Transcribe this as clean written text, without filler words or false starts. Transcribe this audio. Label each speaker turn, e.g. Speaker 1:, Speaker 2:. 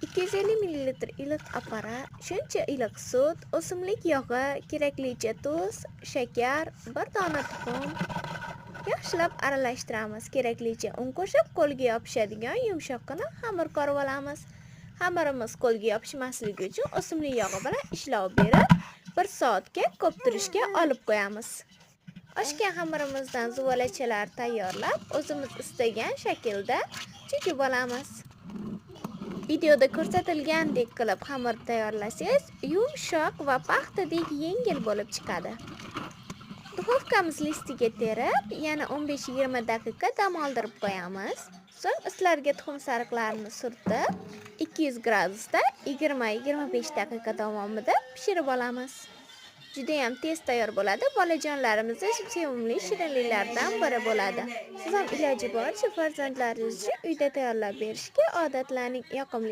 Speaker 1: 250 ml iliq apparat, shuncha iliq sut, o'simlik yog'i, keraklicha tuz, shakar, bir dona tuxum. Yaxshilab aralashtiramiz. Keraklicha un qo'shib, qo'lga yopishadigan yumshoqqina xamir qorib olamiz. Xamirimiz qo'lga yopishmasligi uchun o'simlik yog'i bilan ishlov berib, 1 soatga ko'ptirishga olib qo'yamiz. Oshgan xamirimizdan zuvolachalar tayyorlab, o'zimiz istagan shaklda chekib olamiz. Videoda ko'rsatilgandek qilib xamir tayyorlasangiz, yumshoq va paxtadek yengil bo'lib chiqadi. Duxovkamiz listiga terib, yana 15-20 daqiqa dam oldirib qo'yamiz. So'ng islarga tuxum sariqlarini surtib, 200 gradusda 20-25 daqiqa davomida pishirib olamiz. Juda ham tez tayyor bo'ladi. Bolajonlarimiz sevimli shirinliklardan biri bo'ladi. Siz ham iloji boricha farzandlaringiz uchun uyda tayyorlab berishga odatlaning. Yoqimli